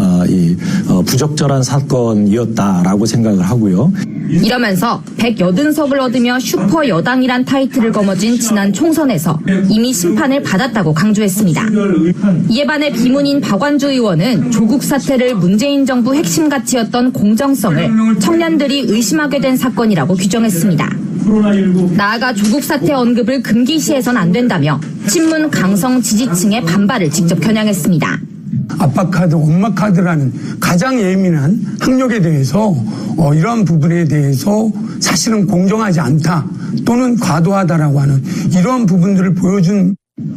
부적절한 사건이었다라고 생각을 하고요. 이러면서 180석을 얻으며 슈퍼 여당이란 타이틀을 거머쥔 지난 총선에서 이미 심판을 받았다고 강조했습니다. 이에 반해 비문인 박완주 의원은 조국 사태를 문재인 정부 핵심 가치였던 공정성을 청년들이 의심하게 된 사건이라고 규정했습니다. 나아가 조국 사태 언급을 금기시해선 안 된다며 친문 강성 지지층의 반발을 직접 겨냥했습니다. 아빠카드, 엄마카드라는 가장 예민한 학력에 대해서 이러한 부분에 대해서 사실은 공정하지 않다 또는 과도하다라고 하는 이러한 부분들을 보여준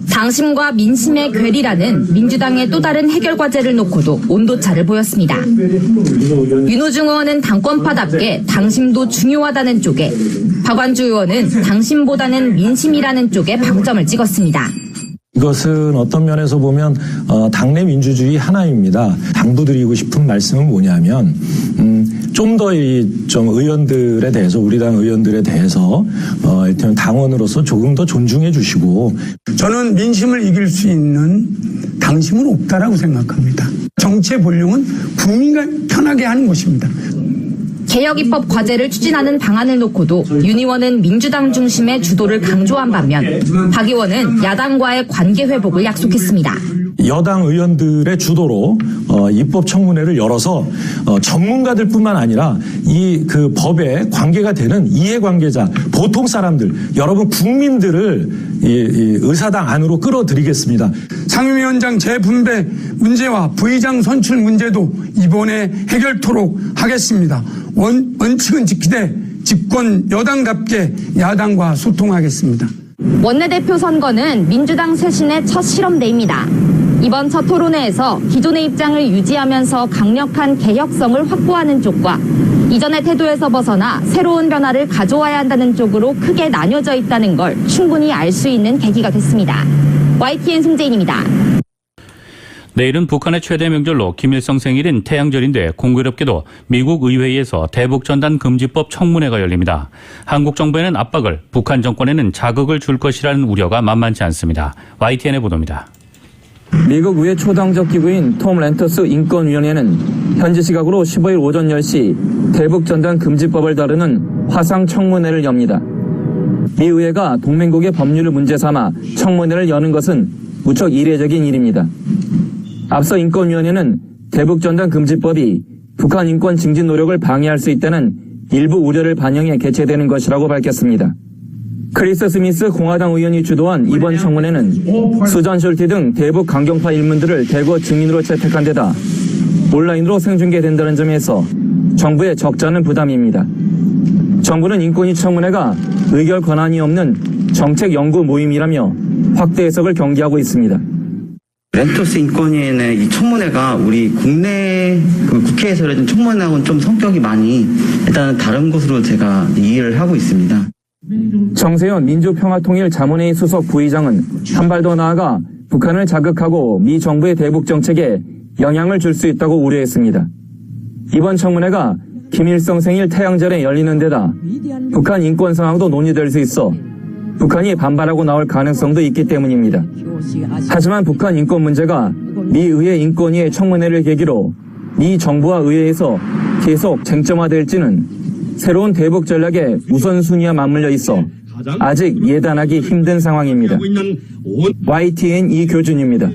당심과 민심의 괴리라는 민주당의 또 다른 해결 과제를 놓고도 온도차를 보였습니다. 윤호중 의원은 당권파답게 당심도 중요하다는 쪽에, 박완주 의원은 당심보다는 민심이라는 쪽에 방점을 찍었습니다. 이것은 어떤 면에서 보면 당내 민주주의 하나입니다. 당부드리고 싶은 말씀은 뭐냐면 좀 더 좀 의원들에 대해서, 우리 당 의원들에 대해서 일단 당원으로서 조금 더 존중해 주시고, 저는 민심을 이길 수 있는 당심은 없다라고 생각합니다. 정치의 본령은 국민과 편하게 하는 것입니다. 개혁 입법 과제를 추진하는 방안을 놓고도 윤 의원은 민주당 중심의 주도를 강조한 반면 박 의원은 야당과의 관계 회복을 약속했습니다. 여당 의원들의 주도로 입법 청문회를 열어서 전문가들뿐만 아니라 이 그 법에 관계가 되는 이해관계자, 보통 사람들, 여러분 국민들을 이 의사당 안으로 끌어들이겠습니다. 상임위원장 재분배 문제와 부의장 선출 문제도 이번에 해결토록 하겠습니다. 원칙은 지키되 집권 여당답게 야당과 소통하겠습니다. 원내대표 선거는 민주당 쇄신의 첫 실험대입니다. 이번 첫 토론회에서 기존의 입장을 유지하면서 강력한 개혁성을 확보하는 쪽과 이전의 태도에서 벗어나 새로운 변화를 가져와야 한다는 쪽으로 크게 나뉘어져 있다는 걸 충분히 알 수 있는 계기가 됐습니다. YTN 송재인입니다. 내일은 북한의 최대 명절로 김일성 생일인 태양절인데 공교롭게도 미국 의회에서 대북전단 금지법 청문회가 열립니다. 한국 정부에는 압박을, 북한 정권에는 자극을 줄 것이라는 우려가 만만치 않습니다. YTN의 보도입니다. 미국 의회 초당적 기구인 톰 렌터스 인권위원회는 현지 시각으로 15일 오전 10시 대북전단 금지법을 다루는 화상 청문회를 엽니다. 미 의회가 동맹국의 법률을 문제 삼아 청문회를 여는 것은 무척 이례적인 일입니다. 앞서 인권위원회는 대북전단 금지법이 북한 인권 증진 노력을 방해할 수 있다는 일부 우려를 반영해 개최되는 것이라고 밝혔습니다. 크리스 스미스 공화당 의원이 주도한 이번 청문회는 수잔 숄티 등 대북 강경파 인물들을 대거 증인으로 채택한 데다 온라인으로 생중계된다는 점에서 정부의 적잖은 부담입니다. 정부는 인권위 청문회가 의결 권한이 없는 정책 연구 모임이라며 확대 해석을 경계하고 있습니다. 렌터스 인권위원회 이 청문회가 우리 국내 국회에서 열린 청문회하고는 좀 성격이 많이 일단 다른 것으로 제가 이해를 하고 있습니다. 정세현 민주평화통일 자문회의 수석 부의장은 한 발 더 나아가 북한을 자극하고 미 정부의 대북 정책에 영향을 줄 수 있다고 우려했습니다. 이번 청문회가 김일성 생일 태양절에 열리는 데다 북한 인권 상황도 논의될 수 있어 북한이 반발하고 나올 가능성도 있기 때문입니다. 하지만 북한 인권 문제가 미 의회 인권위의 청문회를 계기로 미 정부와 의회에서 계속 쟁점화될지는 새로운 대북 전략의 우선순위와 맞물려 있어 아직 예단하기 힘든 상황입니다. YTN 이교준입니다.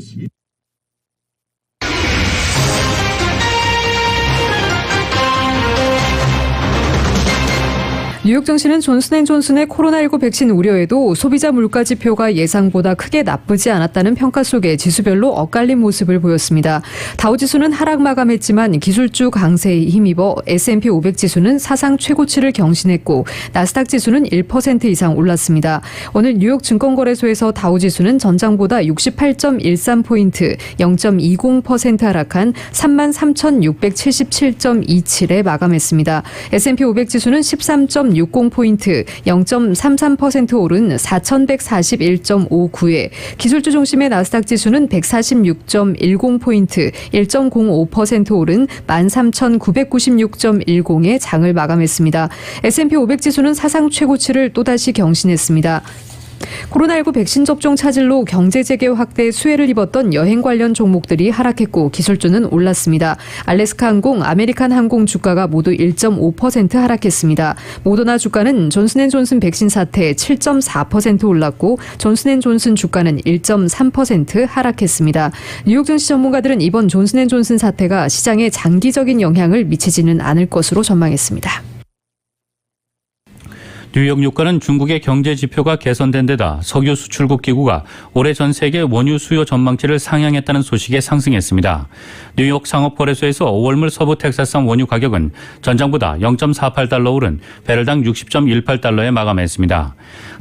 뉴욕 증시는 존슨앤존슨의 코로나19 백신 우려에도 소비자 물가 지표가 예상보다 크게 나쁘지 않았다는 평가 속에 지수별로 엇갈린 모습을 보였습니다. 다우지수는 하락 마감했지만 기술주 강세에 힘입어 S&P 500 지수는 사상 최고치를 경신했고 나스닥 지수는 1% 이상 올랐습니다. 오늘 뉴욕 증권거래소에서 다우지수는 전장보다 68.13포인트, 0.20% 하락한 33,677.27에 마감했습니다. S&P 500 지수는 13.60포인트, 0.33% 오른 4,141.59에 기술주 중심의 나스닥 지수는 146.10포인트, 1.05% 오른 13,996.10에 장을 마감했습니다. S&P 500 지수는 사상 최고치를 또다시 경신했습니다. 코로나19 백신 접종 차질로 경제 재개 확대에 수혜를 입었던 여행 관련 종목들이 하락했고 기술주는 올랐습니다. 알래스카 항공, 아메리칸 항공 주가가 모두 1.5% 하락했습니다. 모더나 주가는 존슨앤존슨 백신 사태에 7.4% 올랐고 존슨앤존슨 주가는 1.3% 하락했습니다. 뉴욕 증시 전문가들은 이번 존슨앤존슨 사태가 시장에 장기적인 영향을 미치지는 않을 것으로 전망했습니다. 뉴욕 유가는 중국의 경제 지표가 개선된 데다 석유 수출국 기구가 올해 전 세계 원유 수요 전망치를 상향했다는 소식에 상승했습니다. 뉴욕 상업거래소에서 5월물 서부 텍사스산 원유 가격은 전장보다 0.48달러 오른 배럴당 60.18달러에 마감했습니다.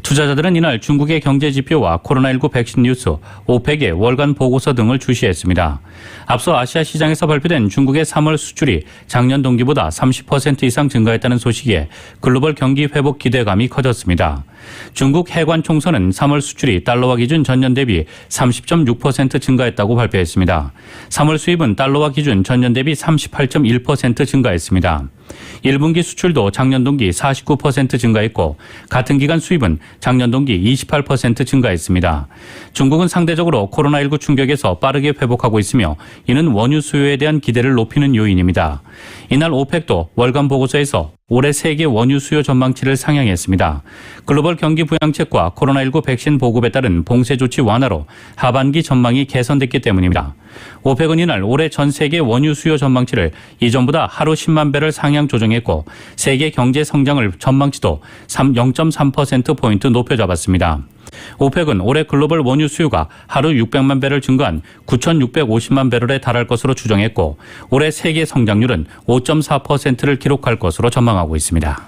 투자자들은 이날 중국의 경제 지표와 코로나19 백신 뉴스, 오펙의 월간 보고서 등을 주시했습니다. 앞서 아시아 시장에서 발표된 중국의 3월 수출이 작년 동기보다 30% 이상 증가했다는 소식에 글로벌 경기 회복 기대감이 커졌습니다. 중국 해관 총선은 3월 수출이 달러화 기준 전년 대비 30.6% 증가했다고 발표했습니다. 3월 수입은 달러화 기준 전년 대비 38.1% 증가했습니다. 1분기 수출도 작년 동기 49% 증가했고 같은 기간 수입은 작년 동기 28% 증가했습니다. 중국은 상대적으로 코로나19 충격에서 빠르게 회복하고 있으며 이는 원유 수요에 대한 기대를 높이는 요인입니다. 이날 오펙도 월간 보고서에서 올해 세계 원유 수요 전망치를 상향했습니다. 글로벌 경기 부양책과 코로나19 백신 보급에 따른 봉쇄 조치 완화로 하반기 전망이 개선됐기 때문입니다. 오펙은 이날 올해 전 세계 원유 수요 전망치를 이전보다 하루 10만 배럴 상향 조정했고 세계 경제 성장을 전망치도 0.3%포인트 높여 잡았습니다. 오펙은 올해 글로벌 원유 수요가 하루 600만 배럴 증가한 9,650만 배럴에 달할 것으로 추정했고 올해 세계 성장률은 5.4%를 기록할 것으로 전망하고 있습니다.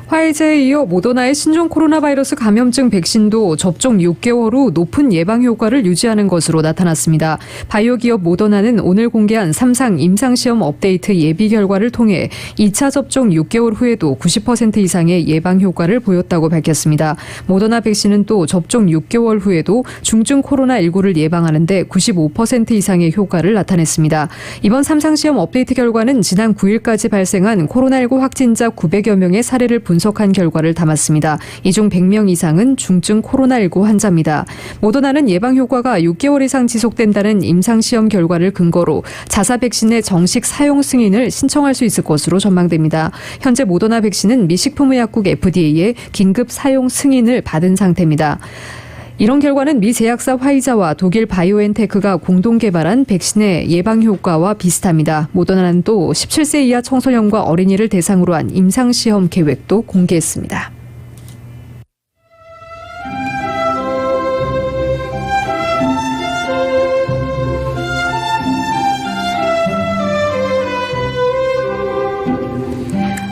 화이자에 이어 모더나의 신종 코로나 바이러스 감염증 백신도 접종 6개월 후 높은 예방 효과를 유지하는 것으로 나타났습니다. 바이오 기업 모더나는 오늘 공개한 3상 임상시험 업데이트 예비 결과를 통해 2차 접종 6개월 후에도 90% 이상의 예방 효과를 보였다고 밝혔습니다. 모더나 백신은 또 접종 6개월 후에도 중증 코로나19를 예방하는 데 95% 이상의 효과를 나타냈습니다. 이번 3상 시험 업데이트 결과는 지난 9일까지 발생한 코로나19 확진자 900여 명의 사례를 분석한 결과를 담았습니다. 이 중 100명 이상은 중증 코로나19 환자입니다. 모더나는 예방 효과가 6개월 이상 지속된다는 임상시험 결과를 근거로 자사 백신의 정식 사용 승인을 신청할 수 있을 것으로 전망됩니다. 현재 모더나 백신은 미 식품의약국 FDA의 긴급 사용 승인을 받은 상태입니다. 이런 결과는 미 제약사 화이자와 독일 바이오엔테크가 공동 개발한 백신의 예방 효과와 비슷합니다. 모더나는 또 17세 이하 청소년과 어린이를 대상으로 한 임상시험 계획도 공개했습니다.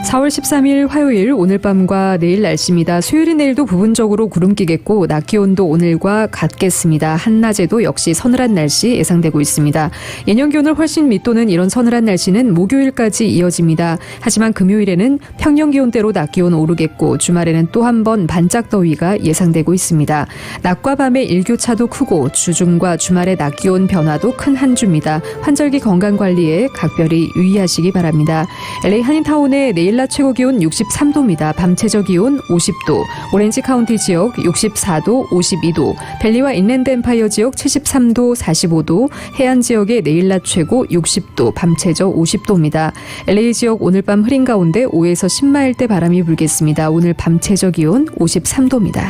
(4월 13일) 화요일 오늘 밤과 내일 날씨입니다. 수요일인 내일도 부분적으로 구름 끼겠고 낮 기온도 오늘과 같겠습니다. 한낮에도 역시 서늘한 날씨 예상되고 있습니다. 예년 기온을 훨씬 밑도는 이런 서늘한 날씨는 목요일까지 이어집니다. 하지만 금요일에는 평년 기온대로 낮 기온 오르겠고 주말에는 또 한 번 반짝 더위가 예상되고 있습니다. 낮과 밤의 일교차도 크고 주중과 주말의 낮 기온 변화도 큰 한 주입니다. 환절기 건강관리에 각별히 유의하시기 바랍니다. LA 한인타운의 내일 낮 최고 기온 63도입니다. 밤 최저 기온 50도, 오렌지 카운티 지역 64도, 52도, 밸리와 인랜드 엠파이어 지역 73도, 45도, 해안 지역의 내일 낮 최고 60도, 밤 최저 50도입니다. LA 지역 오늘 밤 흐린 가운데 5에서 10마일대 바람이 불겠습니다. 오늘 밤 최저 기온 53도입니다.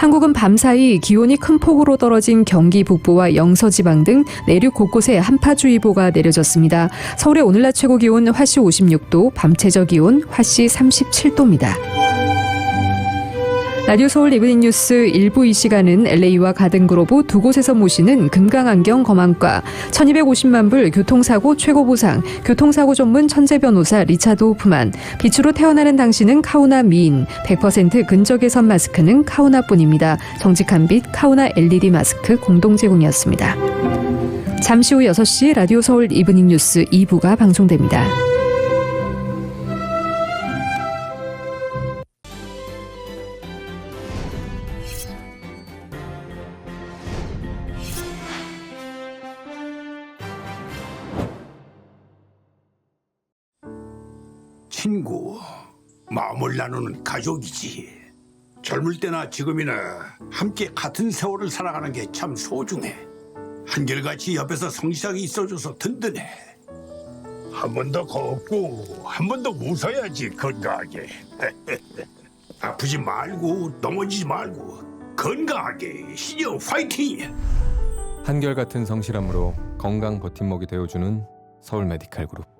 한국은 밤사이 기온이 큰 폭으로 떨어진 경기 북부와 영서지방 등 내륙 곳곳에 한파주의보가 내려졌습니다. 서울의 오늘 낮 최고 기온 화씨 56도, 밤 최저 기온 화씨 37도입니다. 라디오 서울 이브닝 뉴스 1부 이 시간은 LA와 가든그로브 두 곳에서 모시는 금강안경 검안과 1250만 불 교통사고 최고 보상, 교통사고 전문 천재 변호사 리차드 호프만, 빛으로 태어나는 당신은 카우나 미인, 100% 근적외선 마스크는 카우나뿐입니다. 정직한 빛 카우나 LED 마스크 공동 제공이었습니다. 잠시 후 6시 라디오 서울 이브닝 뉴스 2부가 방송됩니다. 친구, 마음을 나누는 가족이지. 젊을 때나 지금이나 함께 같은 세월을 살아가는 게 참 소중해. 한결같이 옆에서 성실하게 있어줘서 든든해. 한 번 더 걷고 한 번 더 웃어야지 건강하게. 아프지 말고 넘어지지 말고 건강하게 신영 파이팅! 한결같은 성실함으로 건강 버팀목이 되어주는 서울 메디칼 그룹.